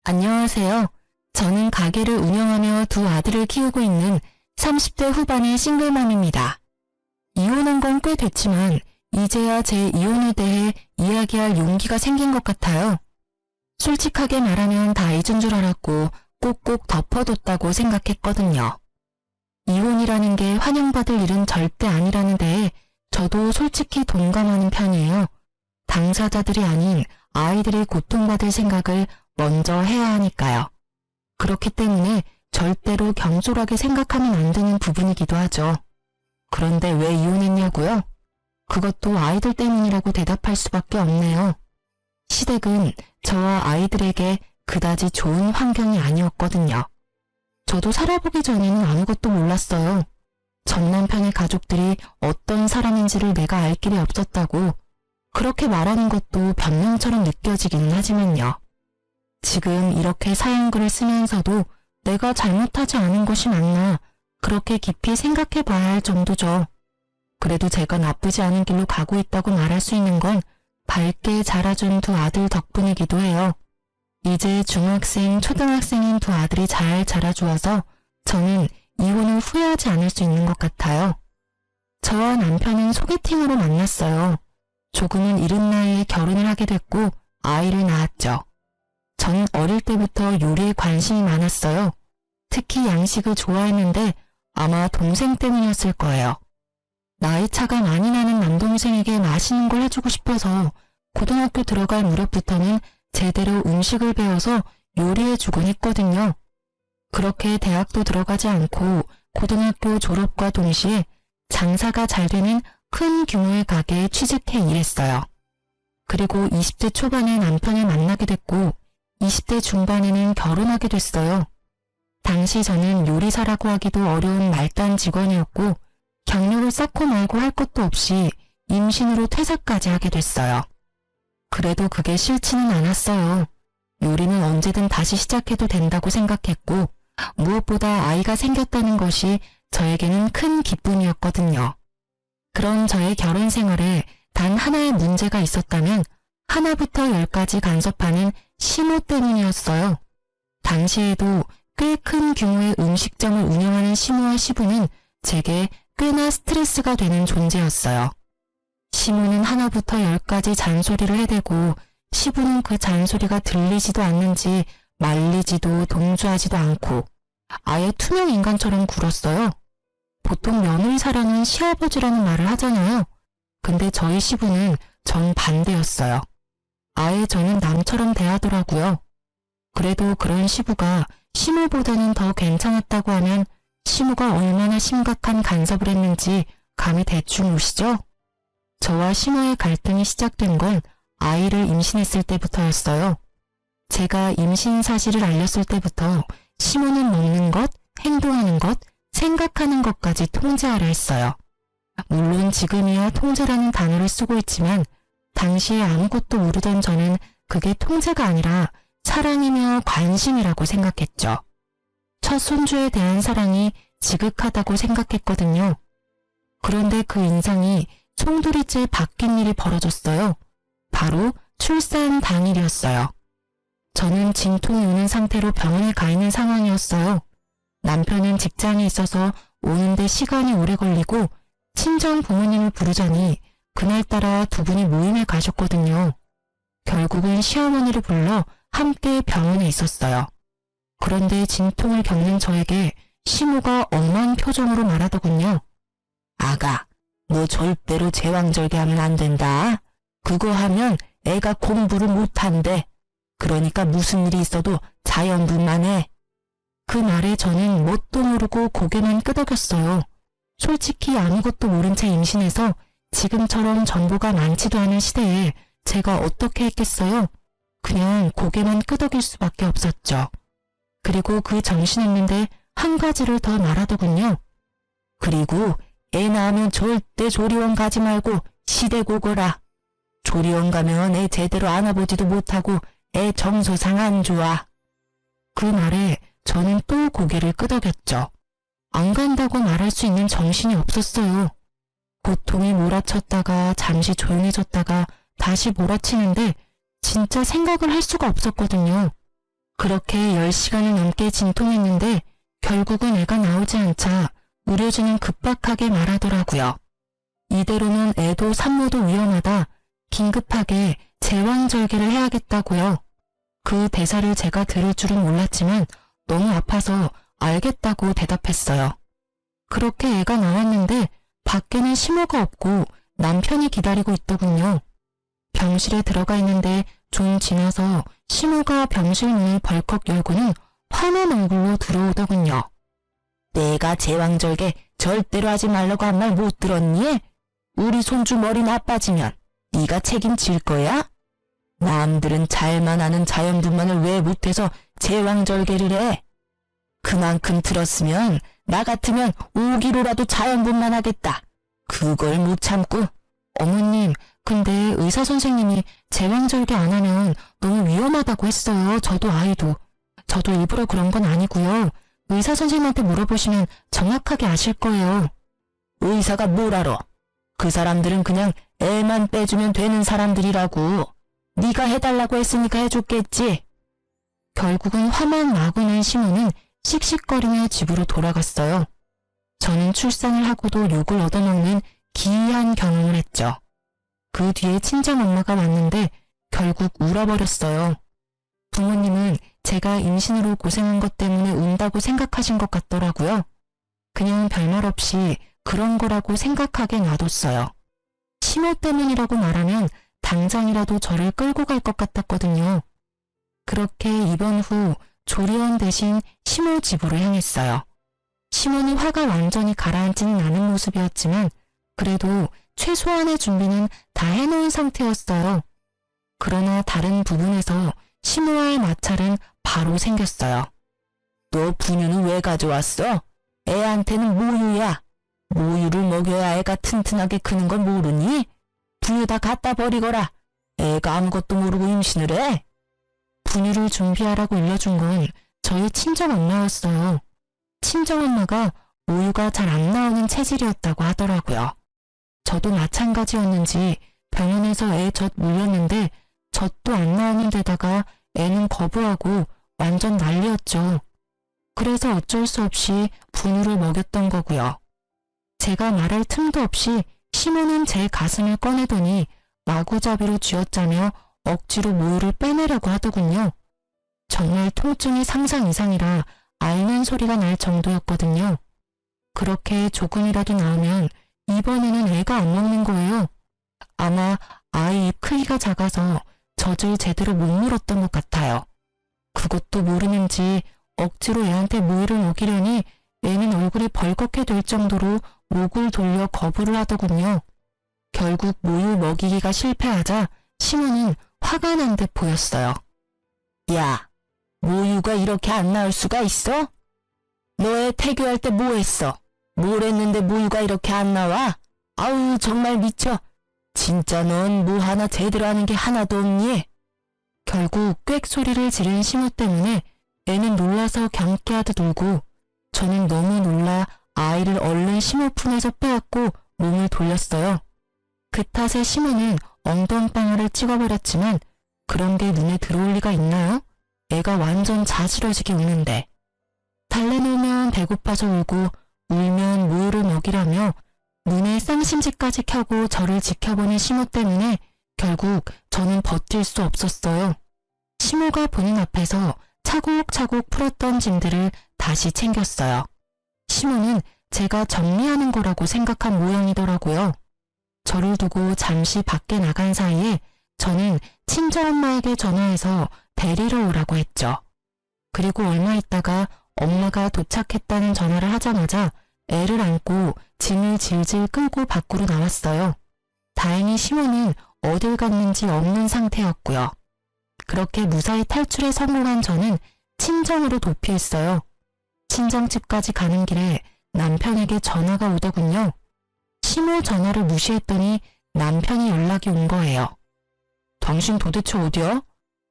안녕하세요. 저는 가게를 운영하며 두 아들을 키우고 있는 30대 후반의 싱글맘입니다. 이혼한 건 꽤 됐지만 이제야 제 이혼에 대해 이야기할 용기가 생긴 것 같아요. 솔직하게 말하면 다 잊은 줄 알았고 꼭꼭 덮어뒀다고 생각했거든요. 이혼이라는 게 환영받을 일은 절대 아니라는 데에 저도 솔직히 동감하는 편이에요. 당사자들이 아닌 아이들이 고통받을 생각을 먼저 해야 하니까요. 그렇기 때문에 절대로 경솔하게 생각하면 안 되는 부분이기도 하죠. 그런데 왜 이혼했냐고요? 그것도 아이들 때문이라고 대답할 수밖에 없네요. 시댁은 저와 아이들에게 그다지 좋은 환경이 아니었거든요. 저도 살아보기 전에는 아무것도 몰랐어요. 전 남편의 가족들이 어떤 사람인지를 내가 알 길이 없었다고 그렇게 말하는 것도 변명처럼 느껴지기는 하지만요. 지금 이렇게 사연글을 쓰면서도 내가 잘못하지 않은 것이 맞나 그렇게 깊이 생각해 봐야 할 정도죠. 그래도 제가 나쁘지 않은 길로 가고 있다고 말할 수 있는 건 밝게 자라준 두 아들 덕분이기도 해요. 이제 중학생, 초등학생인 두 아들이 잘 자라주어서 저는 이혼을 후회하지 않을 수 있는 것 같아요. 저와 남편은 소개팅으로 만났어요. 조금은 이른 나이에 결혼을 하게 됐고 아이를 낳았죠. 전 어릴 때부터 요리에 관심이 많았어요. 특히 양식을 좋아했는데 아마 동생 때문이었을 거예요. 나이 차가 많이 나는 남동생에게 맛있는 걸 해주고 싶어서 고등학교 들어갈 무렵부터는 제대로 음식을 배워서 요리해주곤 했거든요. 그렇게 대학도 들어가지 않고 고등학교 졸업과 동시에 장사가 잘 되는 큰 규모의 가게에 취직해 일했어요. 그리고 20대 초반에 남편을 만나게 됐고 20대 중반에는 결혼하게 됐어요. 당시 저는 요리사라고 하기도 어려운 말단 직원이었고 경력을 쌓고 말고 할 것도 없이 임신으로 퇴사까지 하게 됐어요. 그래도 그게 싫지는 않았어요. 요리는 언제든 다시 시작해도 된다고 생각했고 무엇보다 아이가 생겼다는 것이 저에게는 큰 기쁨이었거든요. 그런 저의 결혼 생활에 단 하나의 문제가 있었다면 하나부터 10까지 간섭하는 시모 때문이었어요. 당시에도 꽤 큰 규모의 음식점을 운영하는 시모와 시부는 제게 꽤나 스트레스가 되는 존재였어요. 시모는 하나부터 10까지 잔소리를 해대고 시부는 그 잔소리가 들리지도 않는지 말리지도 동조하지도 않고 아예 투명 인간처럼 굴었어요. 보통 며느리 사랑은 시아버지라는 말을 하잖아요. 근데 저희 시부는 정반대였어요. 아예 저는 남처럼 대하더라고요. 그래도 그런 시부가 시모보다는 더 괜찮았다고 하면 시모가 얼마나 심각한 간섭을 했는지 감이 대충 오시죠? 저와 시모의 갈등이 시작된 건 아이를 임신했을 때부터였어요. 제가 임신 사실을 알렸을 때부터 시모는 먹는 것, 행동하는 것, 생각하는 것까지 통제하려 했어요. 물론 지금이야 통제라는 단어를 쓰고 있지만 당시에 아무것도 모르던 저는 그게 통제가 아니라 사랑이며 관심이라고 생각했죠. 첫 손주에 대한 사랑이 지극하다고 생각했거든요. 그런데 그 인상이 송두리째 바뀐 일이 벌어졌어요. 바로 출산 당일이었어요. 저는 진통이 오는 상태로 병원에 가 있는 상황이었어요. 남편은 직장에 있어서 오는데 시간이 오래 걸리고 친정 부모님을 부르자니 그날따라 두 분이 모임에 가셨거든요. 결국은 시어머니를 불러 함께 병원에 있었어요. 그런데 진통을 겪는 저에게 시모가 엄한 표정으로 말하더군요. 아가, 너 절대로 제왕절개하면 안 된다. 그거 하면 애가 공부를 못한대. 그러니까 무슨 일이 있어도 자연분만 해. 그 말에 저는 뭣도 모르고 고개만 끄덕였어요. 솔직히 아무것도 모른 채 임신해서 지금처럼 정보가 많지도 않은 시대에 제가 어떻게 했겠어요? 그냥 고개만 끄덕일 수밖에 없었죠. 그리고 그 정신없는데 한 가지를 더 말하더군요. 그리고 애 낳으면 절대 조리원 가지 말고 시댁 오거라. 조리원 가면 애 제대로 안아보지도 못하고 애 정서상 안 좋아. 그 말에 저는 또 고개를 끄덕였죠. 안 간다고 말할 수 있는 정신이 없었어요. 고통이 몰아쳤다가 잠시 조용해졌다가 다시 몰아치는데 진짜 생각을 할 수가 없었거든요. 그렇게 10시간을 넘게 진통했는데 결국은 애가 나오지 않자 의료진은 급박하게 말하더라고요. 이대로는 애도 산모도 위험하다. 긴급하게 제왕절개를 해야겠다고요. 그 대사를 제가 들을 줄은 몰랐지만 너무 아파서 알겠다고 대답했어요. 그렇게 애가 나왔는데 밖에는 심호가 없고 남편이 기다리고 있더군요. 병실에 들어가 있는데 좀 지나서 심호가 병실 문을 벌컥 열고는 화난 얼굴로 들어오더군요. 내가 제왕절개 절대로 하지 말라고 한 말 못 들었니? 우리 손주 머리 나빠지면 네가 책임질 거야? 남들은 잘만 하는 자연분만을 왜 못해서 제왕절개를 해? 그만큼 들었으면 나 같으면 5기로라도 자연분만 하겠다. 그걸 못 참고. 어머님, 근데 의사 선생님이 제왕절개 안 하면 너무 위험하다고 했어요. 저도 아이도. 저도 일부러 그런 건 아니고요. 의사 선생님한테 물어보시면 정확하게 아실 거예요. 의사가 뭘 알아? 그 사람들은 그냥 애만 빼주면 되는 사람들이라고. 네가 해달라고 했으니까 해줬겠지. 결국은 화만 마구 낸 시모는 씩씩거리며 집으로 돌아갔어요. 저는 출산을 하고도 욕을 얻어먹는 기이한 경험을 했죠. 그 뒤에 친정엄마가 왔는데 결국 울어버렸어요. 부모님은 제가 임신으로 고생한 것 때문에 운다고 생각하신 것 같더라고요. 그냥 별말 없이 그런 거라고 생각하게 놔뒀어요. 심호 때문이라고 말하면 당장이라도 저를 끌고 갈 것 같았거든요. 그렇게 입원 후 조리원 대신 심호 집으로 향했어요. 심호는 화가 완전히 가라앉지는 않은 모습이었지만 그래도 최소한의 준비는 다 해놓은 상태였어요. 그러나 다른 부분에서 심호와의 마찰은 바로 생겼어요. 너 분유는 왜 가져왔어? 애한테는 모유야. 모유를 먹여야 애가 튼튼하게 크는 건 모르니? 분유 다 갖다 버리거라. 애가 아무것도 모르고 임신을 해. 분유를 준비하라고 일러준 건 저희 친정엄마였어요. 친정엄마가 모유가 잘 안 나오는 체질이었다고 하더라고요. 저도 마찬가지였는지 병원에서 애 젖 물렸는데 젖도 안 나오는 데다가 애는 거부하고 완전 난리였죠. 그래서 어쩔 수 없이 분유를 먹였던 거고요. 제가 말할 틈도 없이 시모는 제 가슴을 꺼내더니 마구잡이로 쥐어짜며 억지로 모유를 빼내려고 하더군요. 정말 통증이 상상 이상이라 앓는 소리가 날 정도였거든요. 그렇게 조금이라도 나오면 이번에는 애가 안 먹는 거예요. 아마 아이 입 크기가 작아서 젖을 제대로 못 물었던 것 같아요. 그것도 모르는지 억지로 애한테 모유를 먹이려니 애는 얼굴이 벌겋게 될 정도로 목을 돌려 거부를 하더군요. 결국 모유 먹이기가 실패하자 시모는 화가 난 듯 보였어요. 야, 모유가 이렇게 안 나올 수가 있어? 너애 태교할 때 뭐 했어? 뭘 했는데 모유가 이렇게 안 나와? 아우 정말 미쳐. 진짜 넌 뭐 하나 제대로 하는 게 하나도 없니? 결국 꽥 소리를 지른 시모 때문에 애는 놀라서 경계하듯 울고 저는 너무 놀라 아이를 얼른 시모 품에서 빼앗고 몸을 돌렸어요. 그 탓에 시모는 엉덩방아를 찍어버렸지만 그런 게 눈에 들어올 리가 있나요? 애가 완전 자지러지게 우는데. 달래놓으면 배고파서 울고 울면 모유를 먹이라며 눈에 쌍심지까지 켜고 저를 지켜보는 시모 때문에 결국 저는 버틸 수 없었어요. 시모가 보는 앞에서 차곡차곡 풀었던 짐들을 다시 챙겼어요. 시모는 제가 정리하는 거라고 생각한 모양이더라고요. 저를 두고 잠시 밖에 나간 사이에 저는 친정엄마에게 전화해서 데리러 오라고 했죠. 그리고 얼마 있다가 엄마가 도착했다는 전화를 하자마자 애를 안고 짐을 질질 끌고 밖으로 나왔어요. 다행히 시모는 어딜 갔는지 없는 상태였고요. 그렇게 무사히 탈출에 성공한 저는 친정으로 도피했어요. 친정집까지 가는 길에 남편에게 전화가 오더군요. 시모 전화를 무시했더니 남편이 연락이 온 거예요. 당신 도대체 어디야?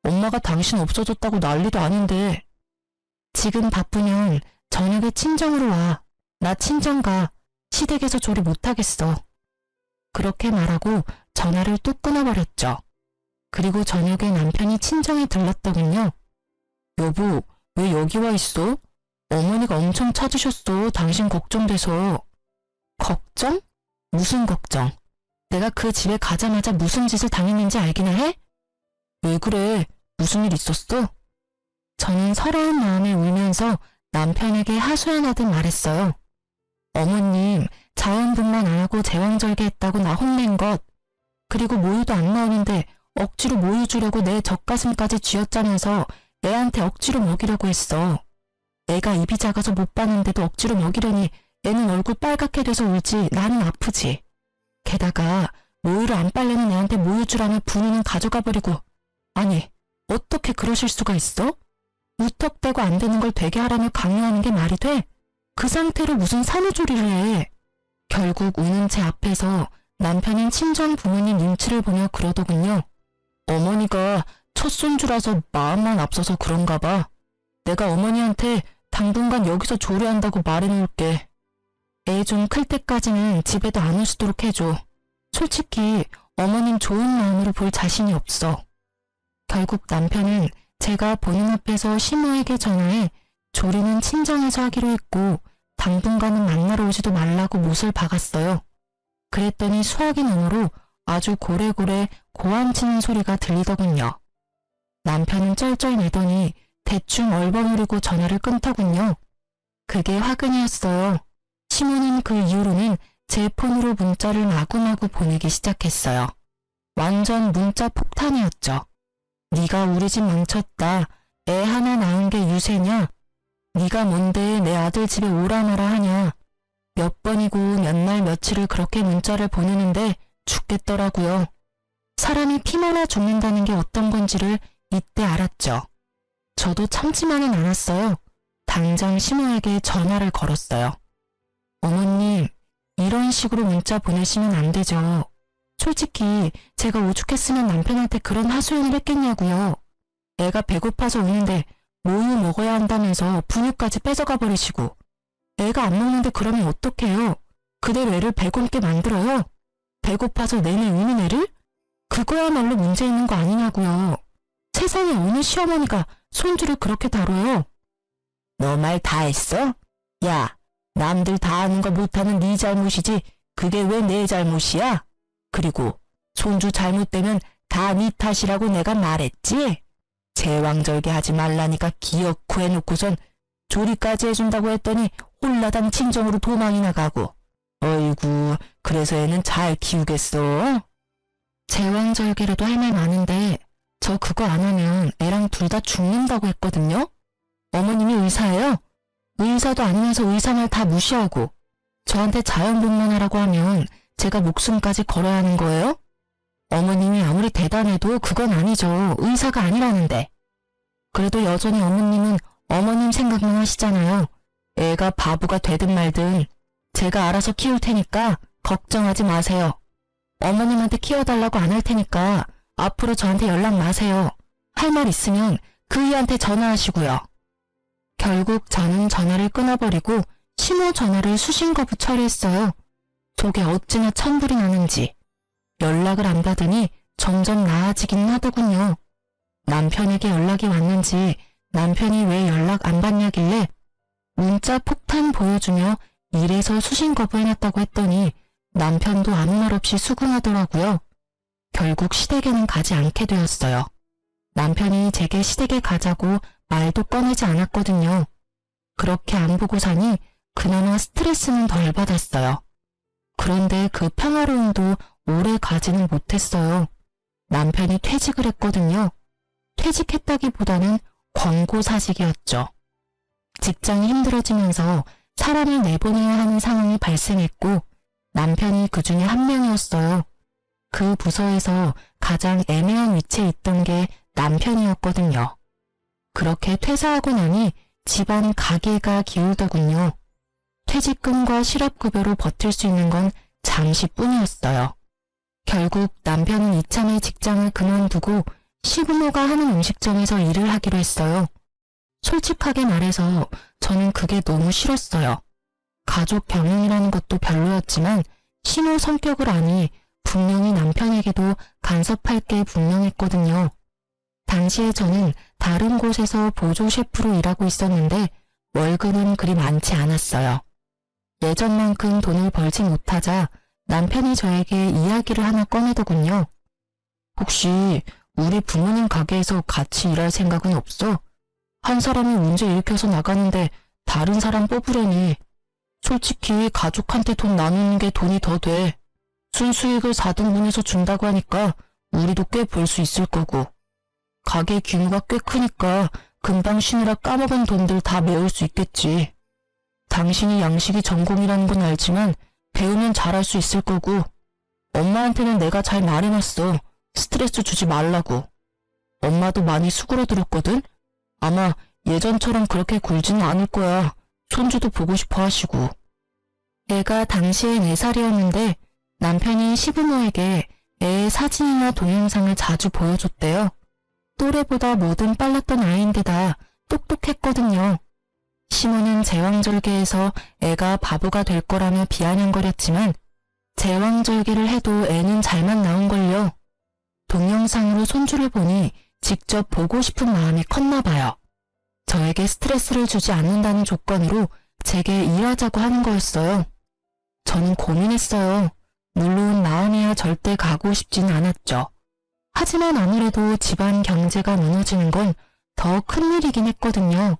엄마가 당신 없어졌다고 난리도 아닌데. 지금 바쁘면 저녁에 친정으로 와. 나 친정 가. 시댁에서 조리 못하겠어. 그렇게 말하고 전화를 뚝 끊어버렸죠. 그리고 저녁에 남편이 친정에 들렀더군요. 여보, 왜 여기 와 있어? 어머니가 엄청 찾으셨어. 당신 걱정돼서. 걱정? 무슨 걱정? 내가 그 집에 가자마자 무슨 짓을 당했는지 알기나 해? 왜 그래? 무슨 일 있었어? 저는 서러운 마음에 울면서 남편에게 하소연하듯 말했어요. 어머님, 자연분만 안 하고 제왕절개했다고 나 혼낸 것, 그리고 모유도 안 나오는데 억지로 모유 주려고 내 젖가슴까지 쥐어짜면서 애한테 억지로 먹이려고 했어. 애가 입이 작아서 못 봤는데도 억지로 먹이려니 애는 얼굴 빨갛게 돼서 울지, 나는 아프지. 게다가 모유를 안 빨려는 애한테 모유 주라며 분유는 가져가 버리고. 아니, 어떻게 그러실 수가 있어? 무턱대고 안 되는 걸 되게 하라며 강요하는 게 말이 돼? 그 상태로 무슨 산후조리를 해? 결국 우는 제 앞에서 남편인 친정 부모님 눈치를 보며 그러더군요. 어머니가 첫 손주라서 마음만 앞서서 그런가 봐. 내가 어머니한테 당분간 여기서 조리한다고 말해놓을게. 애 좀 클 때까지는 집에도 안 오시도록 해줘. 솔직히 어머님 좋은 마음으로 볼 자신이 없어. 결국 남편은 제가 보는 앞에서 시모에게 전화해 조리는 친정에서 하기로 했고 당분간은 만나러 오지도 말라고 못을 박았어요. 그랬더니 수화기 너머로 아주 고래고래 고함치는 소리가 들리더군요. 남편은 쩔쩔매더니 대충 얼버무리고 전화를 끊더군요. 그게 화근이었어요. 시모는 그 이후로는 제 폰으로 문자를 마구마구 보내기 시작했어요. 완전 문자 폭탄이었죠. 네가 우리 집 망쳤다. 애 하나 낳은 게 유세냐? 네가 뭔데 내 아들 집에 오라 마라 하냐? 몇 번이고 몇 날 며칠을 그렇게 문자를 보내는데 죽겠더라고요. 사람이 피말라 죽는다는 게 어떤 건지를 이때 알았죠. 저도 참지만은 않았어요. 당장 시모에게 전화를 걸었어요. 어머님, 이런 식으로 문자 보내시면 안 되죠. 솔직히 제가 오죽했으면 남편한테 그런 하소연을 했겠냐고요. 애가 배고파서 우는데 모유 먹어야 한다면서 분유까지 뺏어가 버리시고. 애가 안 먹는데 그러면 어떡해요? 그대로 애를 배고프게 만들어요? 배고파서 내내 우는 애를? 그거야말로 문제 있는 거 아니냐고요. 세상에 어느 시어머니가 손주를 그렇게 다뤄요? 너 말 다 했어? 야, 남들 다 아는 거 못하는 네 잘못이지 그게 왜 내 잘못이야? 그리고 손주 잘못되면 다 네 탓이라고 내가 말했지? 제왕절개 하지 말라니까 기어코 해놓고선 조리까지 해준다고 했더니 홀라당 친정으로 도망이 나가고. 어이구, 그래서 애는 잘 키우겠어? 제왕절개라도 할 말 많은데 저 그거 안 하면 애랑 둘 다 죽는다고 했거든요? 어머님이 의사예요? 의사도 아니면서 의사 말 다 무시하고 저한테 자연분만하라고 하면 제가 목숨까지 걸어야 하는 거예요? 어머님이 아무리 대단해도 그건 아니죠. 의사가 아니라는데. 그래도 여전히 어머님은 어머님 생각만 하시잖아요. 애가 바보가 되든 말든 제가 알아서 키울 테니까 걱정하지 마세요. 어머님한테 키워달라고 안 할 테니까 앞으로 저한테 연락 마세요. 할 말 있으면 그이한테 전화하시고요. 결국 저는 전화를 끊어버리고 시모 전화를 수신 거부 처리했어요. 속에 어찌나 천불이 나는지. 연락을 안 받으니 점점 나아지긴 하더군요. 남편에게 연락이 왔는지 남편이 왜 연락 안 받냐길래 문자 폭탄 보여주며 이래서 수신 거부해놨다고 했더니 남편도 아무 말 없이 수긍하더라고요. 결국 시댁에는 가지 않게 되었어요. 남편이 제게 시댁에 가자고 말도 꺼내지 않았거든요. 그렇게 안 보고 사니 그나마 스트레스는 덜 받았어요. 그런데 그 평화로움도 오래 가지는 못했어요. 남편이 퇴직을 했거든요. 퇴직했다기보다는 권고사직이었죠. 직장이 힘들어지면서 사람을 내보내야 하는 상황이 발생했고 남편이 그 중에 한 명이었어요. 그 부서에서 가장 애매한 위치에 있던 게 남편이었거든요. 그렇게 퇴사하고 나니 집안 가계가 기울더군요. 퇴직금과 실업급여로 버틸 수 있는 건 잠시뿐이었어요. 결국 남편은 이참에 직장을 그만두고 시부모가 하는 음식점에서 일을 하기로 했어요. 솔직하게 말해서 저는 그게 너무 싫었어요. 가족 병행이라는 것도 별로였지만 시모 성격을 아니 분명히 남편에게도 간섭할 게 분명했거든요. 당시에 저는 다른 곳에서 보조 셰프로 일하고 있었는데 월급은 그리 많지 않았어요. 예전만큼 돈을 벌지 못하자 남편이 저에게 이야기를 하나 꺼내더군요. 혹시 우리 부모님 가게에서 같이 일할 생각은 없어? 한 사람이 문제 일으켜서 나가는데 다른 사람 뽑으려니. 솔직히 가족한테 돈 나누는 게 돈이 더 돼. 순수익을 4등분해서 준다고 하니까 우리도 꽤 벌 수 있을 거고. 가게 규모가 꽤 크니까 금방 쉬느라 까먹은 돈들 다 메울 수 있겠지. 당신이 양식이 전공이라는 건 알지만 배우면 잘할 수 있을 거고. 엄마한테는 내가 잘 말해놨어. 스트레스 주지 말라고. 엄마도 많이 수그러들었거든? 아마 예전처럼 그렇게 굴지는 않을 거야. 손주도 보고 싶어 하시고. 애가 당시에 4살이었는데 남편이 시부모에게 애의 사진이나 동영상을 자주 보여줬대요. 또래보다 뭐든 빨랐던 아이인데다 똑똑했거든요. 시모는 제왕절개에서 애가 바보가 될 거라며 비아냥거렸지만 제왕절개를 해도 애는 잘만 나온걸요. 동영상으로 손주를 보니 직접 보고 싶은 마음이 컸나 봐요. 저에게 스트레스를 주지 않는다는 조건으로 제게 일하자고 하는 거였어요. 저는 고민했어요. 물론 마음이야 절대 가고 싶지는 않았죠. 하지만 아무래도 집안 경제가 무너지는 건 더 큰일이긴 했거든요.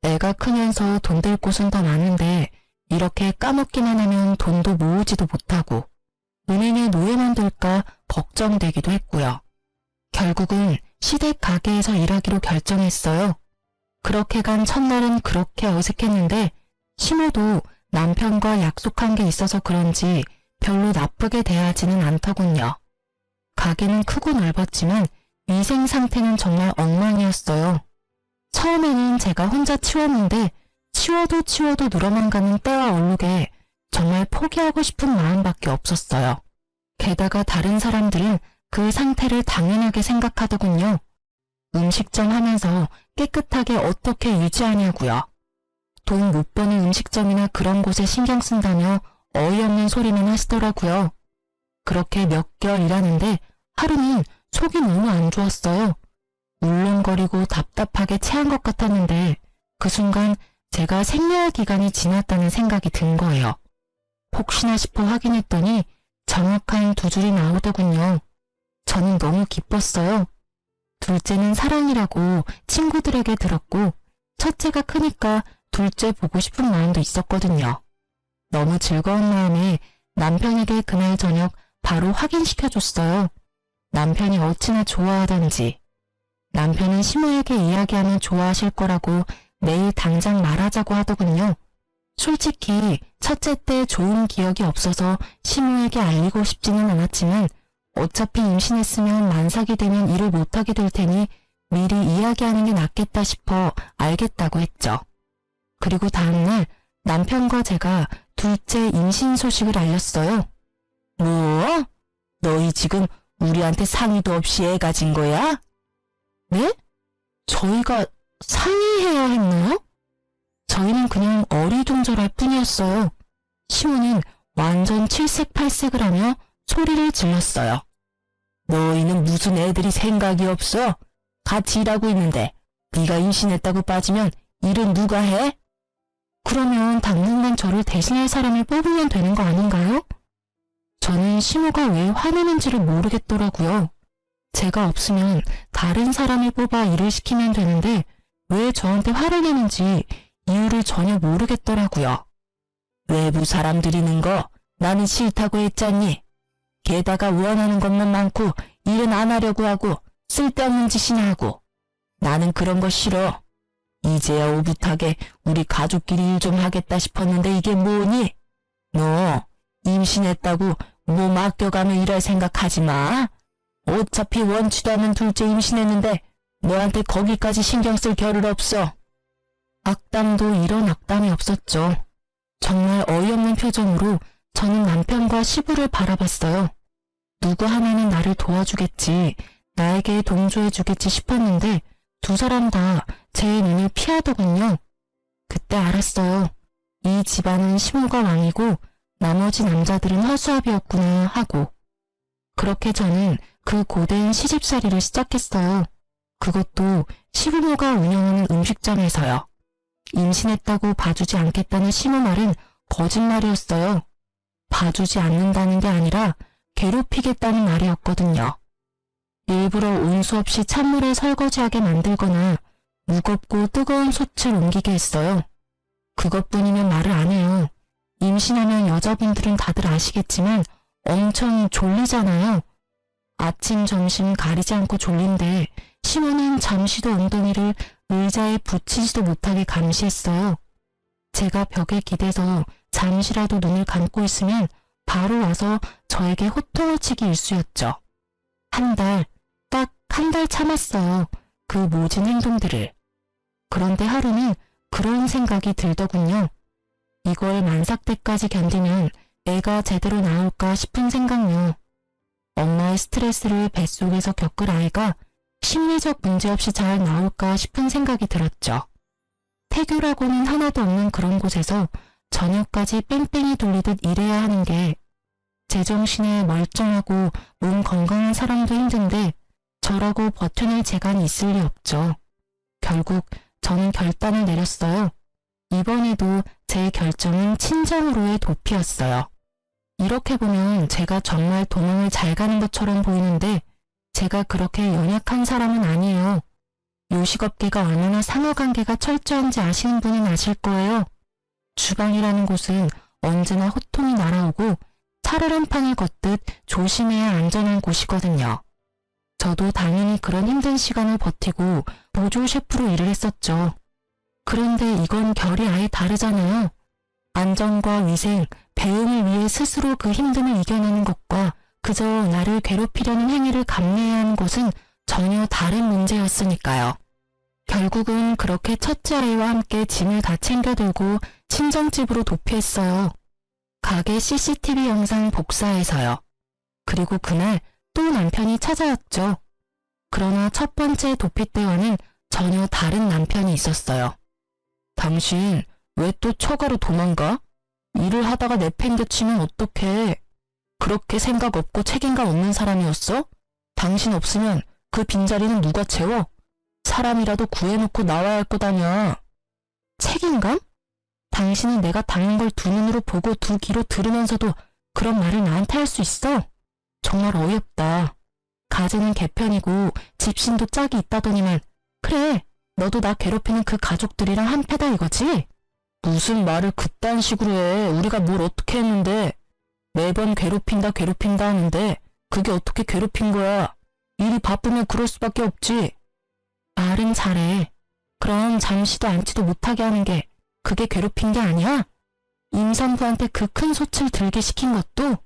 애가 크면서 돈 될 곳은 더 많은데 이렇게 까먹기만 하면 돈도 모으지도 못하고 은행에 노예만 될까 걱정되기도 했고요. 결국은 시댁 가게에서 일하기로 결정했어요. 그렇게 간 첫날은 그렇게 어색했는데 시모도 남편과 약속한 게 있어서 그런지 별로 나쁘게 대하지는 않더군요. 가게는 크고 넓었지만 위생 상태는 정말 엉망이었어요. 처음에는 제가 혼자 치웠는데 치워도 늘어만 가는 때와 얼룩에 정말 포기하고 싶은 마음밖에 없었어요. 게다가 다른 사람들은 그 상태를 당연하게 생각하더군요. 음식점 하면서 깨끗하게 어떻게 유지하냐고요. 돈 못 버는 음식점이나 그런 곳에 신경 쓴다며 어이없는 소리만 하시더라고요. 그렇게 몇 개월 일하는데 하루는 속이 너무 안 좋았어요. 울렁거리고 답답하게 체한 것 같았는데 그 순간 제가 생리할 기간이 지났다는 생각이 든 거예요. 혹시나 싶어 확인했더니 정확한 2줄이 나오더군요. 저는 너무 기뻤어요. 둘째는 사랑이라고 친구들에게 들었고 첫째가 크니까 둘째 보고 싶은 마음도 있었거든요. 너무 즐거운 마음에 남편에게 그날 저녁 바로 확인시켜줬어요. 남편이 어찌나 좋아하던지. 남편은 시모에게 이야기하면 좋아하실 거라고 내일 당장 말하자고 하더군요. 솔직히 첫째 때 좋은 기억이 없어서 시모에게 알리고 싶지는 않았지만 어차피 임신했으면 만삭이 되면 일을 못하게 될 테니 미리 이야기하는 게 낫겠다 싶어 알겠다고 했죠. 그리고 다음날 남편과 제가 둘째 임신 소식을 알렸어요. 뭐? 너희 지금 우리한테 상의도 없이 애 가진 거야? 네? 저희가 상의해야 했나요? 저희는 그냥 어리둥절할 뿐이었어요. 시모는 완전 칠색팔색을 하며 소리를 질렀어요. 너희는 무슨 애들이 생각이 없어? 같이 일하고 있는데 네가 임신했다고 빠지면 일은 누가 해? 그러면 당분간 저를 대신할 사람을 뽑으면 되는 거 아닌가요? 저는 시모가 왜 화내는지를 모르겠더라고요. 제가 없으면 다른 사람을 뽑아 일을 시키면 되는데 왜 저한테 화를 내는지 이유를 전혀 모르겠더라고요. 외부 사람들이 는 거 나는 싫다고 했잖니. 게다가 원하는 것만 많고 일은 안 하려고 하고 쓸데없는 짓이나 하고. 나는 그런 거 싫어. 이제야 오붓하게 우리 가족끼리 일 좀 하겠다 싶었는데 이게 뭐니? 너 임신했다고 몸 아껴가며 일할 생각하지 마. 어차피 원치도 않는 둘째 임신했는데 너한테 거기까지 신경 쓸 겨를 없어. 악담도 이런 악담이 없었죠. 정말 어이없는 표정으로 저는 남편과 시부를 바라봤어요. 누구 하나는 나를 도와주겠지, 나에게 동조해주겠지 싶었는데 두 사람 다 제 눈을 피하더군요. 그때 알았어요. 이 집안은 시모가 왕이고 나머지 남자들은 허수아비였구나 하고. 그렇게 저는 그 고된 시집살이를 시작했어요. 그것도 시부모가 운영하는 음식점에서요. 임신했다고 봐주지 않겠다는 시모 말은 거짓말이었어요. 봐주지 않는다는 게 아니라 괴롭히겠다는 말이었거든요. 일부러 온수 없이 찬물에 설거지하게 만들거나 무겁고 뜨거운 솥을 옮기게 했어요. 그것뿐이면 말을 안 해요. 임신하면 여자분들은 다들 아시겠지만 엄청 졸리잖아요. 아침, 점심 가리지 않고 졸린데 시모는 잠시도 엉덩이를 의자에 붙이지도 못하게 감시했어요. 제가 벽에 기대서 잠시라도 눈을 감고 있으면 바로 와서 저에게 호통을 치기 일쑤였죠. 딱 한 달 참았어요. 그 모진 행동들을. 그런데 하루는 그런 생각이 들더군요. 이걸 만삭 때까지 견디면 애가 제대로 나올까 싶은 생각요. 엄마의 스트레스를 뱃속에서 겪을 아이가 심리적 문제 없이 잘 나올까 싶은 생각이 들었죠. 태교라고는 하나도 없는 그런 곳에서 저녁까지 뺑뺑이 돌리듯 일해야 하는 게 제정신에 멀쩡하고 몸 건강한 사람도 힘든데 저라고 버텨낼 재간이 있을 리 없죠. 결국 저는 결단을 내렸어요. 이번에도 제 결정은 친정으로의 도피였어요. 이렇게 보면 제가 정말 도망을 잘 가는 것처럼 보이는데 제가 그렇게 연약한 사람은 아니에요. 요식업계가 얼마나 상하관계가 철저한지 아시는 분은 아실 거예요. 주방이라는 곳은 언제나 호통이 날아오고 차를 한 판을 걷듯 조심해야 안전한 곳이거든요. 저도 당연히 그런 힘든 시간을 버티고 보조 셰프로 일을 했었죠. 그런데 이건 결이 아예 다르잖아요. 안전과 위생, 배움을 위해 스스로 그 힘듦을 이겨내는 것과 그저 나를 괴롭히려는 행위를 감내해야 하는 것은 전혀 다른 문제였으니까요. 결국은 그렇게 첫째 아이와 함께 짐을 다 챙겨들고 친정집으로 도피했어요. 가게 CCTV 영상 복사해서요. 그리고 그날 또 남편이 찾아왔죠. 그러나 첫 번째 도피 때와는 전혀 다른 남편이 있었어요. 당신 왜 또 처가로 도망가? 일을 하다가 내팽개치면 어떡해? 그렇게 생각 없고 책임감 없는 사람이었어? 당신 없으면 그 빈자리는 누가 채워? 사람이라도 구해놓고 나와야 할 것 아냐. 책임감? 당신은 내가 당한 걸 두 눈으로 보고 두 귀로 들으면서도 그런 말을 나한테 할 수 있어? 정말 어이없다. 가재는 개편이고 집신도 짝이 있다더니만 그래, 너도 나 괴롭히는 그 가족들이랑 한패다 이거지? 무슨 말을 그딴 식으로 해. 우리가 뭘 어떻게 했는데. 매번 괴롭힌다 하는데 그게 어떻게 괴롭힌 거야. 일이 바쁘면 그럴 수밖에 없지. 말은 잘해. 그럼 잠시도 앉지도 못하게 하는 게 그게 괴롭힌 게 아니야? 임산부한테 그 큰 솥을 들게 시킨 것도?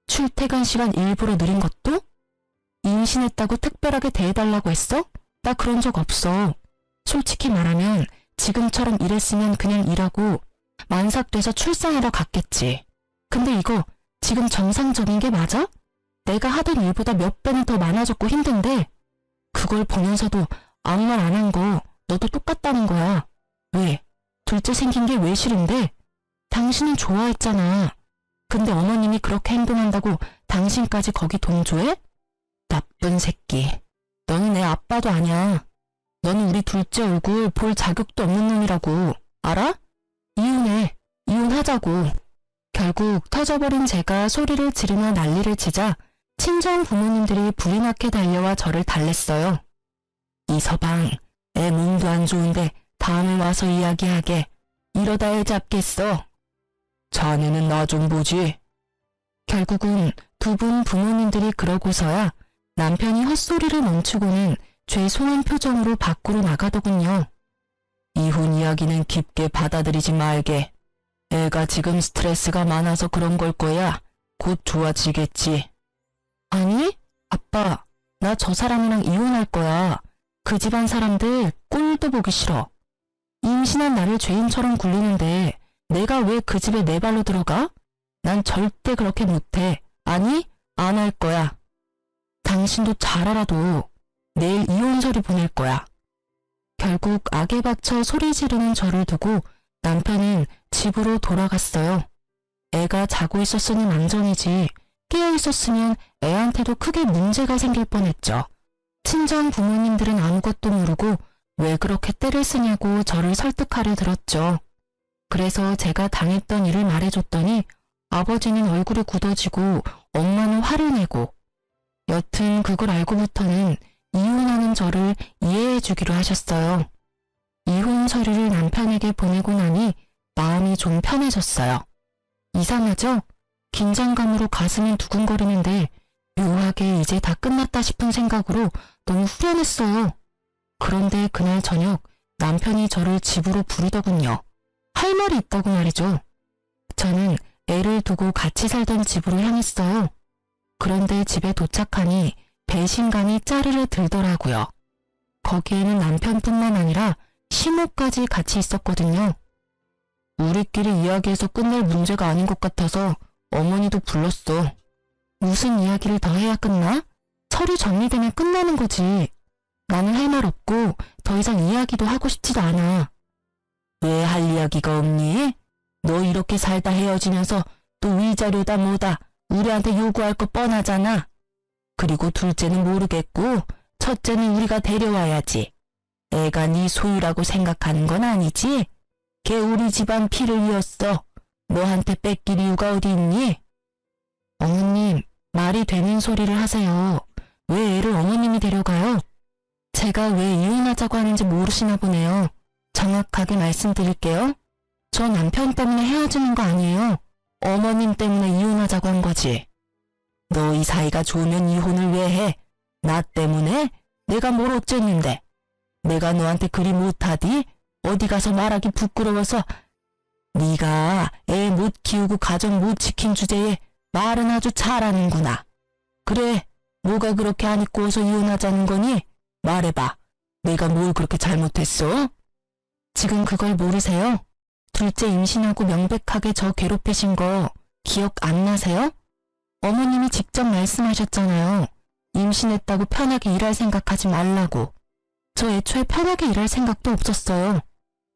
출퇴근 시간 일부러 느린 것도? 임신했다고 특별하게 대해달라고 했어? 나 그런 적 없어. 솔직히 말하면 지금처럼 일했으면 그냥 일하고 만삭돼서 출산하러 갔겠지. 근데 이거 지금 정상적인 게 맞아? 내가 하던 일보다 몇 배는 더 많아졌고 힘든데 그걸 보면서도 아무 말 안 한 거 너도 똑같다는 거야. 왜? 둘째 생긴 게 왜 싫은데? 당신은 좋아했잖아. 근데 어머님이 그렇게 행동한다고 당신까지 거기 동조해? 나쁜 새끼. 너는 내 아빠도 아니야. 너는 우리 둘째 얼굴 볼 자격도 없는 놈이라고. 알아? 이혼해. 이혼하자고. 결국 터져버린 제가 소리를 지르며 난리를 치자 친정 부모님들이 불이 나게 달려와 저를 달랬어요. 이서방, 애 몸도 안 좋은데 다음에 와서 이야기하게. 이러다 애 잡겠어. 자네는 나 좀 보지. 결국은 두 분 부모님들이 그러고서야 남편이 헛소리를 멈추고는 죄송한 표정으로 밖으로 나가더군요. 이혼 이야기는 깊게 받아들이지 말게. 애가 지금 스트레스가 많아서 그런 걸 거야. 곧 좋아지겠지. 아니, 아빠, 나 저 사람이랑 이혼할 거야. 그 집안 사람들 꼴도 보기 싫어. 임신한 나를 죄인처럼 굴리는데 내가 왜 그 집에 내 발로 들어가? 난 절대 그렇게 못해. 아니, 안 할 거야. 당신도 잘 알아도 내일 이혼서류 보낼 거야. 결국 악에 받쳐 소리 지르는 저를 두고 남편은 집으로 돌아갔어요. 애가 자고 있었으니 망정이지 깨어 있었으면 애한테도 크게 문제가 생길 뻔했죠. 친정 부모님들은 아무것도 모르고 왜 그렇게 떼를 쓰냐고 저를 설득하려 들었죠. 그래서 제가 당했던 일을 말해줬더니 아버지는 얼굴이 굳어지고 엄마는 화를 내고, 여튼 그걸 알고부터는 이혼하는 저를 이해해 주기로 하셨어요. 이혼 서류를 남편에게 보내고 나니 마음이 좀 편해졌어요. 이상하죠? 긴장감으로 가슴이 두근거리는데 묘하게 이제 다 끝났다 싶은 생각으로 너무 후련했어요. 그런데 그날 저녁 남편이 저를 집으로 부르더군요. 할 말이 있다고 말이죠. 저는 애를 두고 같이 살던 집으로 향했어요. 그런데 집에 도착하니 배신감이 짜르르 들더라고요. 거기에는 남편뿐만 아니라 시모까지 같이 있었거든요. 우리끼리 이야기해서 끝낼 문제가 아닌 것 같아서 어머니도 불렀어. 무슨 이야기를 더 해야 끝나? 서류 정리되면 끝나는 거지. 나는 할 말 없고 더 이상 이야기도 하고 싶지도 않아. 왜 할 이야기가 없니? 너 이렇게 살다 헤어지면서 또 위자료다 뭐다 우리한테 요구할 거 뻔하잖아. 그리고 둘째는 모르겠고 첫째는 우리가 데려와야지. 애가 네 소유라고 생각하는 건 아니지? 걔 우리 집안 피를 이었어. 너한테 뺏길 이유가 어디 있니? 어머님, 말이 되는 소리를 하세요. 왜 애를 어머님이 데려가요? 제가 왜 이혼하자고 하는지 모르시나 보네요. 정확하게 말씀드릴게요. 저 남편 때문에 헤어지는 거 아니에요. 어머님 때문에 이혼하자고 한 거지. 너희 사이가 좋으면 이혼을 왜 해? 나 때문에? 내가 뭘 어쨌는데? 내가 너한테 그리 못하디? 어디 가서 말하기 부끄러워서. 네가 애 못 키우고 가정 못 지킨 주제에 말은 아주 잘하는구나. 그래, 뭐가 그렇게 안 입고서 이혼하자는 거니? 말해봐. 내가 뭘 그렇게 잘못했어? 지금 그걸 모르세요? 둘째 임신하고 명백하게 저 괴롭히신 거 기억 안 나세요? 어머님이 직접 말씀하셨잖아요. 임신했다고 편하게 일할 생각하지 말라고. 저 애초에 편하게 일할 생각도 없었어요.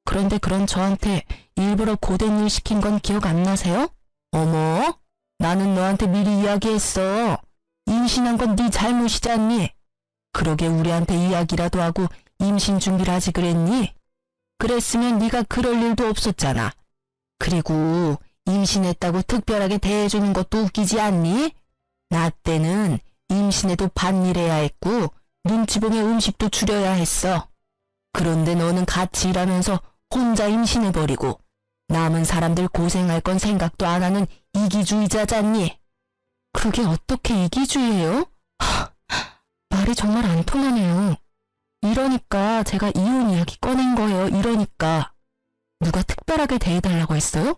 그런데 그런 저한테 일부러 고된 일 시킨 건 기억 안 나세요? 어머, 나는 너한테 미리 이야기했어. 임신한 건 네 잘못이지 않니? 그러게 우리한테 이야기라도 하고 임신 준비를 하지 그랬니? 그랬으면 네가 그럴 일도 없었잖아. 그리고 임신했다고 특별하게 대해주는 것도 웃기지 않니? 나 때는 임신해도 밭일해야 했고 눈치 보며 음식도 줄여야 했어. 그런데 너는 같이 일하면서 혼자 임신해버리고 남은 사람들 고생할 건 생각도 안 하는 이기주의자잖니? 그게 어떻게 이기주의예요? 말이 정말 안 통하네요. 이러니까 제가 이혼 이야기 꺼낸 거예요. 이러니까. 누가 특별하게 대해달라고 했어요?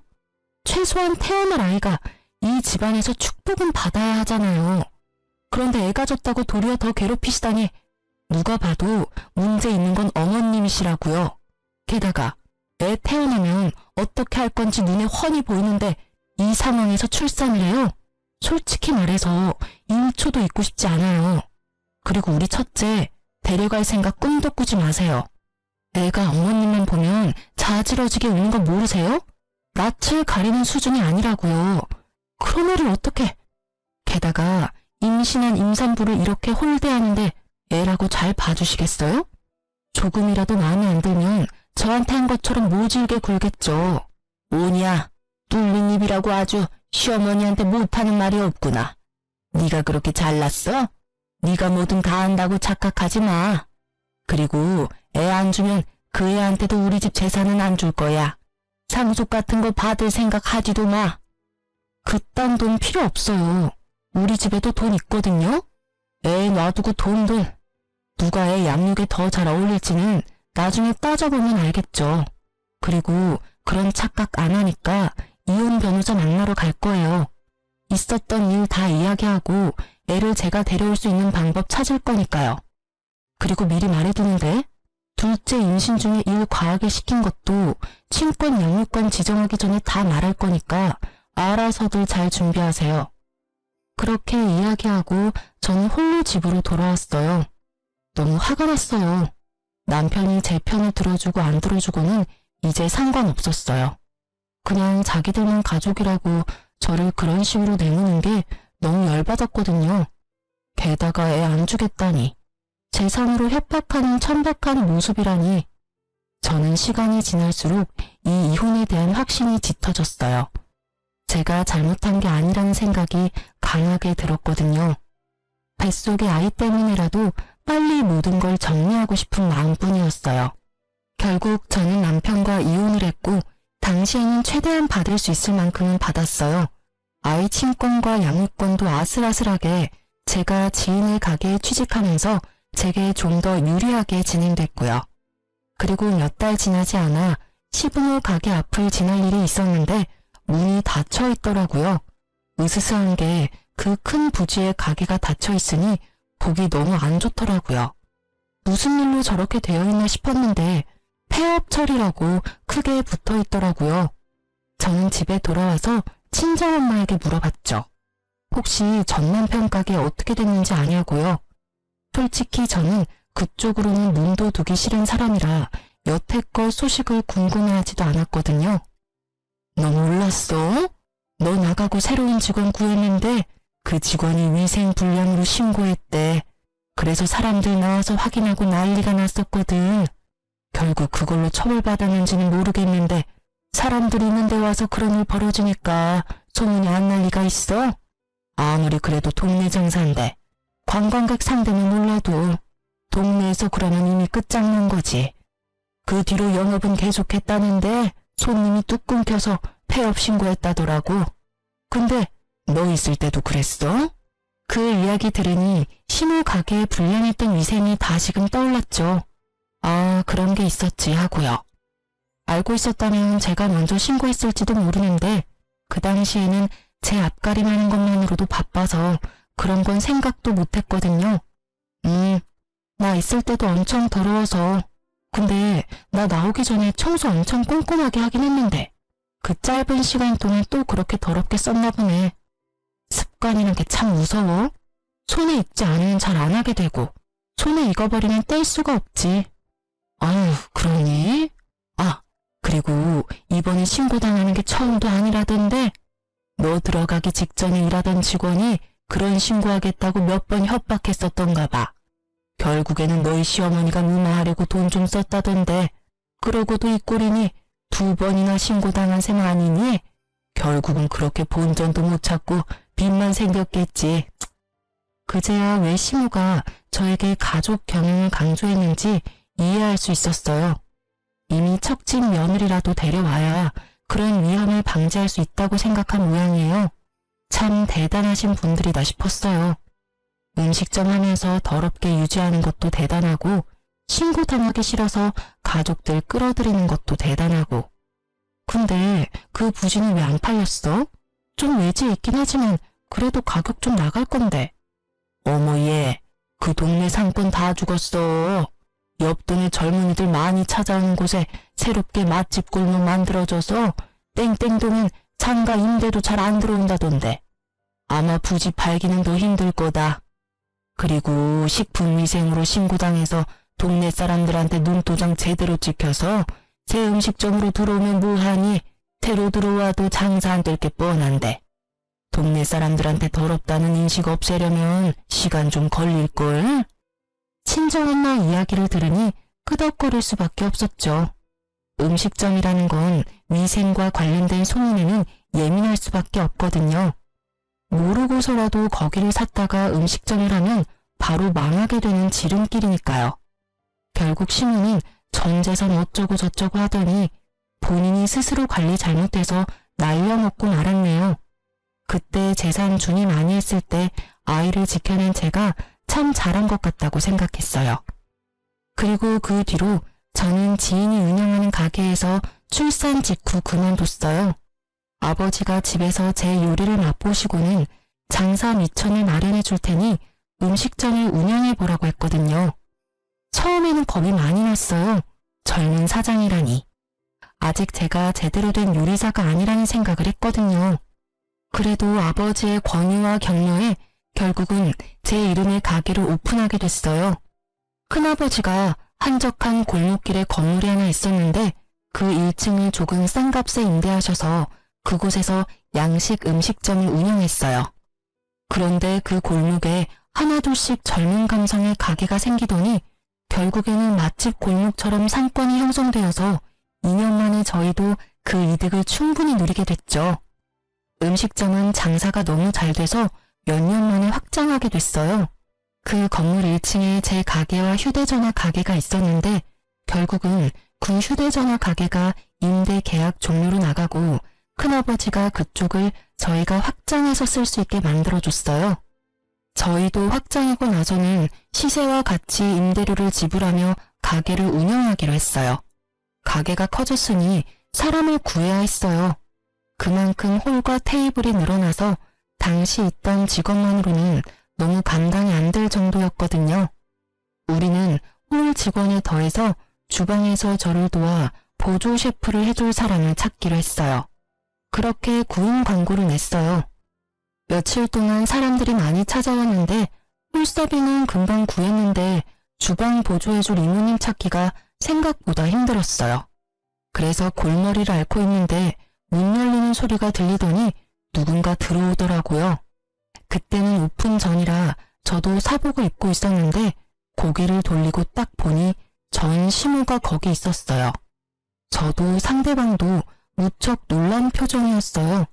최소한 태어날 아이가 이 집안에서 축복은 받아야 하잖아요. 그런데 애가 졌다고 도리어 더 괴롭히시다니 누가 봐도 문제 있는 건 어머님이시라고요. 게다가 애 태어나면 어떻게 할 건지 눈에 훤히 보이는데 이 상황에서 출산을 해요? 솔직히 말해서 1초도 있고 싶지 않아요. 그리고 우리 첫째 데려갈 생각 꿈도 꾸지 마세요. 애가 어머님만 보면 자지러지게 우는 거 모르세요? 낯을 가리는 수준이 아니라고요. 그런 애를 어떻게... 게다가 임신한 임산부를 이렇게 홀대하는데 애라고 잘 봐주시겠어요? 조금이라도 마음에 안 들면 저한테 한 것처럼 모질게 굴겠죠. 뭐냐, 뚫린 입이라고 아주 시어머니한테 못하는 말이 없구나. 네가 그렇게 잘났어? 네가 뭐든 다 안다고 착각하지 마. 그리고 애 안 주면 그 애한테도 우리 집 재산은 안 줄 거야. 상속 같은 거 받을 생각 하지도 마. 그딴 돈 필요 없어요. 우리 집에도 돈 있거든요. 애 놔두고 돈들. 누가 애 양육에 더 잘 어울릴지는 나중에 따져보면 알겠죠. 그리고 그런 착각 안 하니까 이혼 변호사 만나러 갈 거예요. 있었던 일 다 이야기하고 애를 제가 데려올 수 있는 방법 찾을 거니까요. 그리고 미리 말해두는데 둘째 임신 중에 일 과하게 시킨 것도 친권 양육권 지정하기 전에 다 말할 거니까 알아서들 잘 준비하세요. 그렇게 이야기하고 저는 홀로 집으로 돌아왔어요. 너무 화가 났어요. 남편이 제 편을 들어주고 안 들어주고는 이제 상관없었어요. 그냥 자기들만 가족이라고 저를 그런 식으로 내모는 게 너무 열받았거든요. 게다가 애 안 주겠다니. 재산으로 협박하는 천박한 모습이라니. 저는 시간이 지날수록 이 이혼에 대한 확신이 짙어졌어요. 제가 잘못한 게 아니라는 생각이 강하게 들었거든요. 뱃속의 아이 때문이라도 빨리 모든 걸 정리하고 싶은 마음뿐이었어요. 결국 저는 남편과 이혼을 했고 당시에는 최대한 받을 수 있을 만큼은 받았어요. 아이 친권과 양육권도 아슬아슬하게 제가 지인의 가게에 취직하면서 제게 좀 더 유리하게 진행됐고요. 그리고 몇 달 지나지 않아 시부모 가게 앞을 지날 일이 있었는데 문이 닫혀 있더라고요. 으스스한 게 그 큰 부지에 가게가 닫혀 있으니 보기 너무 안 좋더라고요. 무슨 일로 저렇게 되어 있나 싶었는데 폐업 처리라고 크게 붙어 있더라고요. 저는 집에 돌아와서 친정엄마에게 물어봤죠. 혹시 전 남편 가게 어떻게 됐는지 아냐고요. 솔직히 저는 그쪽으로는 눈도 두기 싫은 사람이라 여태껏 소식을 궁금해하지도 않았거든요. 너 몰랐어? 너 나가고 새로운 직원 구했는데 그 직원이 위생불량으로 신고했대. 그래서 사람들 나와서 확인하고 난리가 났었거든. 결국 그걸로 처벌받았는지는 모르겠는데 사람들이 있는데 와서 그런 일 벌어지니까 소문이 안 날 리가 있어? 아무리 그래도 동네 장사인데 관광객 상대는 몰라도 동네에서 그러면 이미 끝장난 거지. 그 뒤로 영업은 계속했다는데 손님이 뚝 끊겨서 폐업 신고했다더라고. 근데 너 있을 때도 그랬어? 그 이야기 들으니 시모 가게에 불량했던 위생이 다시금 떠올랐죠. 아, 그런 게 있었지 하고요. 알고 있었다면 제가 먼저 신고했을지도 모르는데 그 당시에는 제 앞가림하는 것만으로도 바빠서 그런 건 생각도 못했거든요. 나 있을 때도 엄청 더러워서. 근데 나 나오기 전에 청소 엄청 꼼꼼하게 하긴 했는데 그 짧은 시간 동안 또 그렇게 더럽게 썼나 보네. 습관이란 게 참 무서워. 손에 익지 않으면 잘 안 하게 되고 손에 익어버리면 뗄 수가 없지. 아유, 그러니? 아, 그리고 이번에 신고당하는 게 처음도 아니라던데 너 들어가기 직전에 일하던 직원이 그런 신고하겠다고 몇 번 협박했었던가 봐. 결국에는 너희 시어머니가 무마하려고 돈 좀 썼다던데 그러고도 이 꼴이니 2번이나 신고당한 셈 아니니? 결국은 그렇게 본전도 못 찾고 빚만 생겼겠지. 그제야 왜 시모가 저에게 가족 경영을 강조했는지 이해할 수 있었어요. 이미 척진 며느리라도 데려와야 그런 위험을 방지할 수 있다고 생각한 모양이에요. 참 대단하신 분들이다 싶었어요. 음식점 하면서 더럽게 유지하는 것도 대단하고 신고당하기 싫어서 가족들 끌어들이는 것도 대단하고. 근데 그 부지는 왜 안 팔렸어? 좀 외지에 있긴 하지만 그래도 가격 좀 나갈 건데. 어머 얘, 그 동네 상권 다 죽었어. 옆동에 젊은이들 많이 찾아오는 곳에 새롭게 맛집 골목 만들어져서 땡땡동은 상가 임대도 잘 안 들어온다던데. 아마 부지 팔기는 더 힘들 거다. 그리고 식품위생으로 신고당해서 동네 사람들한테 눈도장 제대로 찍혀서 새 음식점으로 들어오면 뭐하니? 새로 들어와도 장사 안 될 게 뻔한데. 동네 사람들한테 더럽다는 인식 없애려면 시간 좀 걸릴걸? 친정엄마 이야기를 들으니 끄덕거릴 수밖에 없었죠. 음식점이라는 건 위생과 관련된 소문에는 예민할 수밖에 없거든요. 모르고서라도 거기를 샀다가 음식점을 하면 바로 망하게 되는 지름길이니까요. 결국 시모는 전 재산 어쩌고 저쩌고 하더니 본인이 스스로 관리 잘못해서 날려먹고 말았네요. 그때 재산 준이 많이 했을 때 아이를 지켜낸 제가 참 잘한 것 같다고 생각했어요. 그리고 그 뒤로 저는 지인이 운영하는 가게에서 출산 직후 그만뒀어요. 아버지가 집에서 제 요리를 맛보시고는 장사 미천을 마련해 줄 테니 음식점을 운영해 보라고 했거든요. 처음에는 겁이 많이 났어요. 젊은 사장이라니. 아직 제가 제대로 된 요리사가 아니라는 생각을 했거든요. 그래도 아버지의 권유와 격려에 결국은 제 이름의 가게를 오픈하게 됐어요. 큰아버지가 한적한 골목길에 건물이 하나 있었는데 그 1층을 조금 싼 값에 임대하셔서 그곳에서 양식 음식점을 운영했어요. 그런데 그 골목에 하나둘씩 젊은 감성의 가게가 생기더니 결국에는 맛집 골목처럼 상권이 형성되어서 2년 만에 저희도 그 이득을 충분히 누리게 됐죠. 음식점은 장사가 너무 잘 돼서 몇 년 만에 확장하게 됐어요. 그 건물 1층에 제 가게와 휴대전화 가게가 있었는데 결국은 그 휴대전화 가게가 임대 계약 종료로 나가고 큰아버지가 그쪽을 저희가 확장해서 쓸 수 있게 만들어줬어요. 저희도 확장하고 나서는 시세와 같이 임대료를 지불하며 가게를 운영하기로 했어요. 가게가 커졌으니 사람을 구해야 했어요. 그만큼 홀과 테이블이 늘어나서 당시 있던 직원만으로는 너무 감당이 안 될 정도였거든요. 우리는 홀 직원에 더해서 주방에서 저를 도와 보조 셰프를 해줄 사람을 찾기로 했어요. 그렇게 구인 광고를 냈어요. 며칠 동안 사람들이 많이 찾아왔는데 홀서빙은 금방 구했는데 주방 보조해줄 이모님 찾기가 생각보다 힘들었어요. 그래서 골머리를 앓고 있는데 문 열리는 소리가 들리더니 누군가 들어오더라고요. 그때는 오픈 전이라 저도 사복을 입고 있었는데 고개를 돌리고 딱 보니 전 시무가 거기 있었어요. 저도 상대방도 무척 놀란 표정이었어요.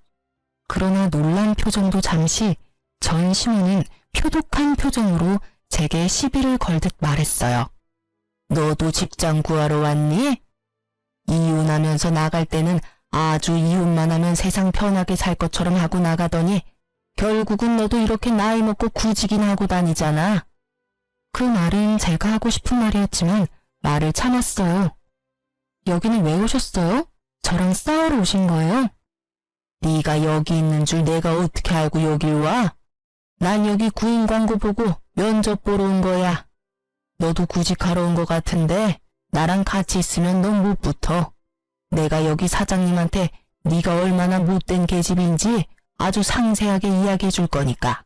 그러나 놀란 표정도 잠시 전 시무는 표독한 표정으로 제게 시비를 걸듯 말했어요. 너도 직장 구하러 왔니? 이혼하면서 나갈 때는 아주 이혼만 하면 세상 편하게 살 것처럼 하고 나가더니 결국은 너도 이렇게 나이 먹고 구직이나 하고 다니잖아. 그 말은 제가 하고 싶은 말이었지만 말을 참았어요. 여기는 왜 오셨어요? 저랑 싸우러 오신 거예요? 네가 여기 있는 줄 내가 어떻게 알고 여길 와? 난 여기 구인 광고 보고 면접 보러 온 거야. 너도 구직하러 온 거 같은데 나랑 같이 있으면 넌 못 붙어. 내가 여기 사장님한테 네가 얼마나 못된 계집인지 아주 상세하게 이야기해 줄 거니까.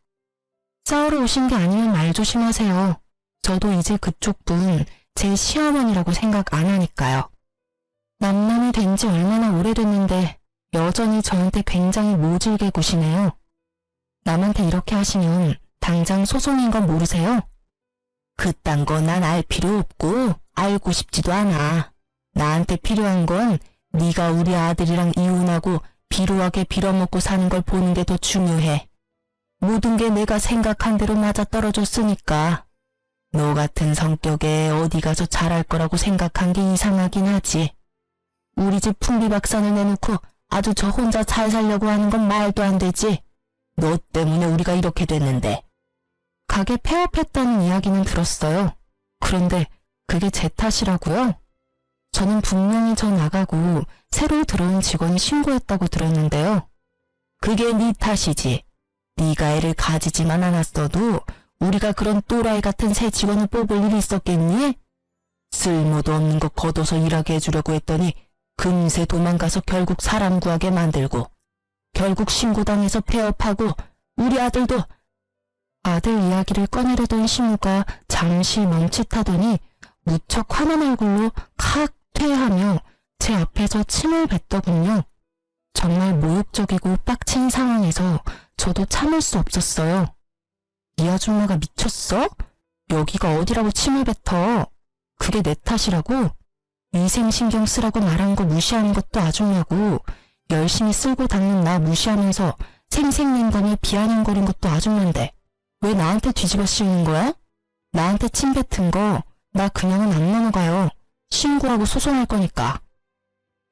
싸우러 오신 게 아니면 말 조심하세요. 저도 이제 그쪽 분 제 시어머니라고 생각 안 하니까요. 남남이 된 지 얼마나 오래됐는데 여전히 저한테 굉장히 모질게 구시네요. 남한테 이렇게 하시면 당장 소송인 건 모르세요? 그딴 거 난 알 필요 없고 알고 싶지도 않아. 나한테 필요한 건 네가 우리 아들이랑 이혼하고 비루하게 빌어먹고 사는 걸 보는 게 더 중요해. 모든 게 내가 생각한 대로 맞아떨어졌으니까. 너 같은 성격에 어디 가서 잘할 거라고 생각한 게 이상하긴 하지. 우리 집 풍비박산을 내놓고 아주 저 혼자 잘 살려고 하는 건 말도 안 되지. 너 때문에 우리가 이렇게 됐는데. 가게 폐업했다는 이야기는 들었어요. 그런데 그게 제 탓이라고요? 저는 분명히 저 나가고 새로 들어온 직원이 신고했다고 들었는데요. 그게 네 탓이지. 네가 애를 가지지만 않았어도 우리가 그런 또라이 같은 새 직원을 뽑을 일이 있었겠니? 쓸모도 없는 거 걷어서 일하게 해주려고 했더니 금세 도망가서 결국 사람 구하게 만들고 결국 신고당해서 폐업하고 우리 아들도. 아들 이야기를 꺼내려던 시무가 잠시 멈칫하더니 무척 화난 얼굴로 칵 퇴하며 제 앞에서 침을 뱉더군요. 정말 모욕적이고 빡친 상황에서 저도 참을 수 없었어요. 이 아줌마가 미쳤어? 여기가 어디라고 침을 뱉어? 그게 내 탓이라고? 위생신경 쓰라고 말한 거 무시하는 것도 아줌마고 열심히 쓸고 닦는 나 무시하면서 생색낸다며 비아냥거린 것도 아줌마인데 왜 나한테 뒤집어 씌우는 거야? 나한테 침 뱉은 거 나 그냥은 안 넘어가요. 신고하고 소송할 거니까.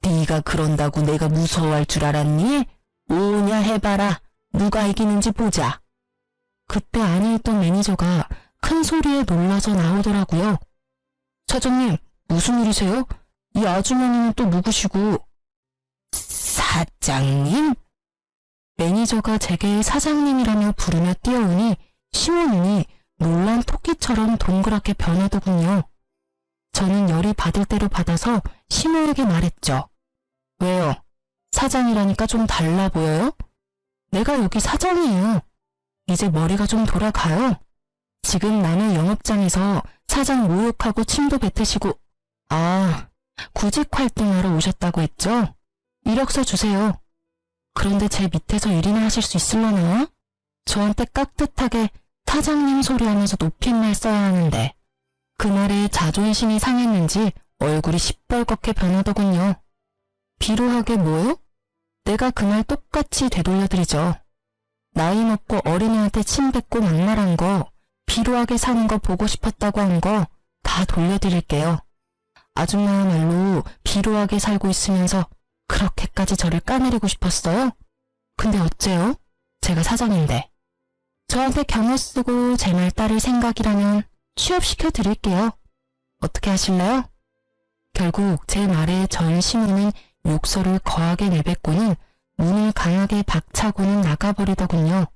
네가 그런다고 내가 무서워할 줄 알았니? 오냐 해봐라. 누가 이기는지 보자. 그때 안에 있던 매니저가 큰 소리에 놀라서 나오더라고요. 사장님, 무슨 일이세요? 이 아주머니는 또 누구시고? 사장님? 매니저가 제게 사장님이라며 부르며 뛰어오니 시모 눈이 놀란 토끼처럼 동그랗게 변하더군요. 저는 열이 받을 대로 받아서 시모에게 말했죠. 왜요? 사장이라니까 좀 달라 보여요? 내가 여기 사장이에요. 이제 머리가 좀 돌아가요. 지금 남의 영업장에서 사장 모욕하고 침도 뱉으시고. 아, 구직 활동하러 오셨다고 했죠? 이력서 주세요. 그런데 제 밑에서 일이나 하실 수 있으려나? 저한테 깍듯하게 사장님 소리하면서 높임말 써야 하는데 그 말에 자존심이 상했는지 얼굴이 시뻘겋게 변하더군요. 비루하게 뭐요? 내가 그 말 똑같이 되돌려드리죠. 나이 먹고 어린애한테 침 뱉고 막말한 거, 비루하게 사는 거 보고 싶었다고 한 거 다 돌려드릴게요. 아줌마야말로 비루하게 살고 있으면서 그렇게까지 저를 까내리고 싶었어요? 근데 어째요? 제가 사장인데. 저한테 경을 쓰고 제 말 따를 생각이라면 취업시켜 드릴게요. 어떻게 하실래요? 결국 제 말에 전 시무는 욕설을 거하게 내뱉고는 문을 강하게 박차고는 나가버리더군요.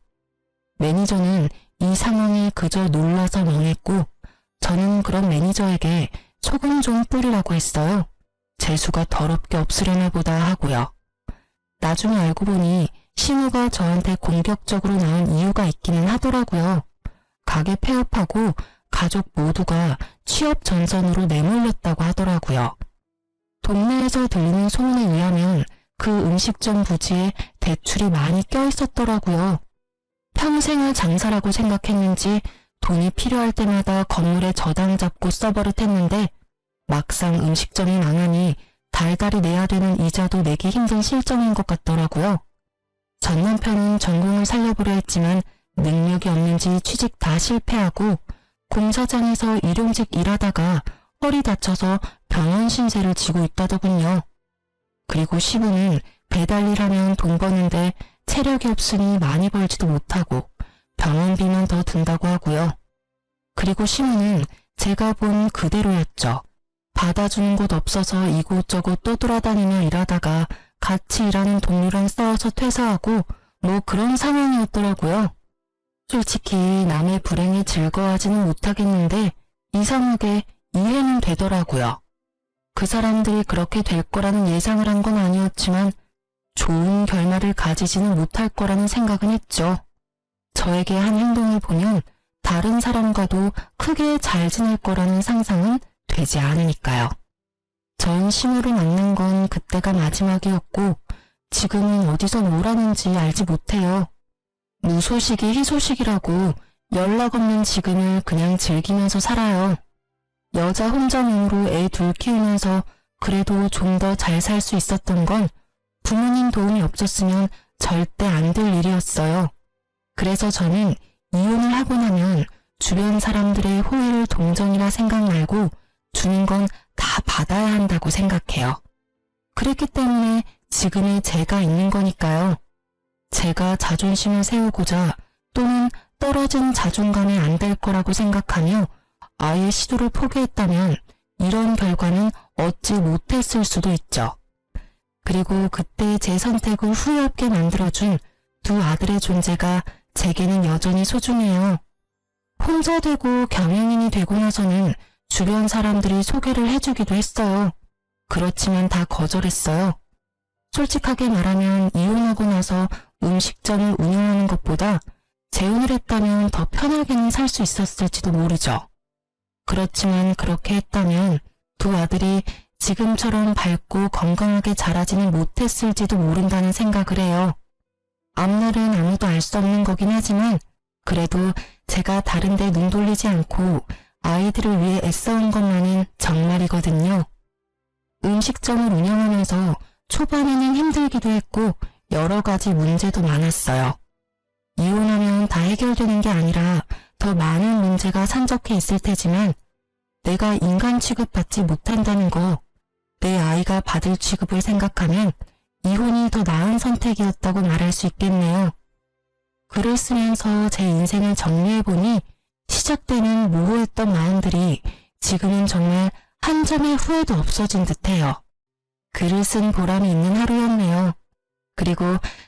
매니저는 이 상황에 그저 놀라서 멍했고 저는 그런 매니저에게 소금 좀 뿌리라고 했어요. 재수가 더럽게 없으려나 보다 하고요. 나중에 알고 보니 신우가 저한테 공격적으로 나온 이유가 있기는 하더라고요. 가게 폐업하고 가족 모두가 취업 전선으로 내몰렸다고 하더라고요. 동네에서 들리는 소문에 의하면 그 음식점 부지에 대출이 많이 껴있었더라고요. 평생을 장사라고 생각했는지 돈이 필요할 때마다 건물에 저당 잡고 써버릇했는데 막상 음식점이 망하니 달달이 내야 되는 이자도 내기 힘든 실정인 것 같더라고요. 전 남편은 전공을 살려보려 했지만 능력이 없는지 취직 다 실패하고 공사장에서 일용직 일하다가 허리 다쳐서 병원 신세를 지고 있다더군요. 그리고 시부는 배달일 하면 돈 버는데 체력이 없으니 많이 벌지도 못하고 병원비만 더 든다고 하고요. 그리고 시부는 제가 본 그대로였죠. 받아주는 곳 없어서 이곳저곳 떠돌아다니며 일하다가 같이 일하는 동료랑 싸워서 퇴사하고 뭐 그런 상황이었더라고요. 솔직히 남의 불행에 즐거워하지는 못하겠는데 이상하게 이해는 되더라고요. 그 사람들이 그렇게 될 거라는 예상을 한 건 아니었지만 좋은 결말을 가지지는 못할 거라는 생각은 했죠. 저에게 한 행동을 보면 다른 사람과도 크게 잘 지낼 거라는 상상은 되지 않으니까요. 전 시무를 만난 건 그때가 마지막이었고 지금은 어디서 뭘 하는지 알지 못해요. 무소식이 희소식이라고 연락 없는 지금을 그냥 즐기면서 살아요. 여자 혼자 몸으로 애 둘 키우면서 그래도 좀 더 잘 살 수 있었던 건 부모님 도움이 없었으면 절대 안 될 일이었어요. 그래서 저는 이혼을 하고 나면 주변 사람들의 호의를 동정이라 생각 말고 주는 건 다 받아야 한다고 생각해요. 그랬기 때문에 지금의 제가 있는 거니까요. 제가 자존심을 세우고자 또는 떨어진 자존감에 안 될 거라고 생각하며 아예 시도를 포기했다면 이런 결과는 얻지 못했을 수도 있죠. 그리고 그때 제 선택을 후회 없게 만들어준 두 아들의 존재가 제게는 여전히 소중해요. 혼자 되고 경영인이 되고 나서는 주변 사람들이 소개를 해주기도 했어요. 그렇지만 다 거절했어요. 솔직하게 말하면 이혼하고 나서 음식점을 운영하는 것보다 재혼을 했다면 더 편하게는 살 수 있었을지도 모르죠. 그렇지만 그렇게 했다면 두 아들이 지금처럼 밝고 건강하게 자라지는 못했을지도 모른다는 생각을 해요. 앞날은 아무도 알 수 없는 거긴 하지만 그래도 제가 다른 데 눈 돌리지 않고 아이들을 위해 애써온 것만은 정말이거든요. 음식점을 운영하면서 초반에는 힘들기도 했고 여러 가지 문제도 많았어요. 이혼하면 다 해결되는 게 아니라 더 많은 문제가 산적해 있을 테지만 내가 인간 취급받지 못한다는 거, 내 아이가 받을 취급을 생각하면 이혼이 더 나은 선택이었다고 말할 수 있겠네요. 글을 쓰면서 제 인생을 정리해보니 시작되는 모호했던 마음들이 지금은 정말 한 점의 후회도 없어진 듯해요. 글을 쓴 보람이 있는 하루였네요. 그리고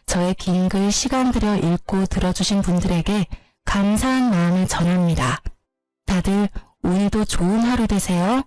저의 긴 글 시간 들여 읽고 들어주신 분들에게 감사한 마음을 전합니다. 다들 오늘도 좋은 하루 되세요.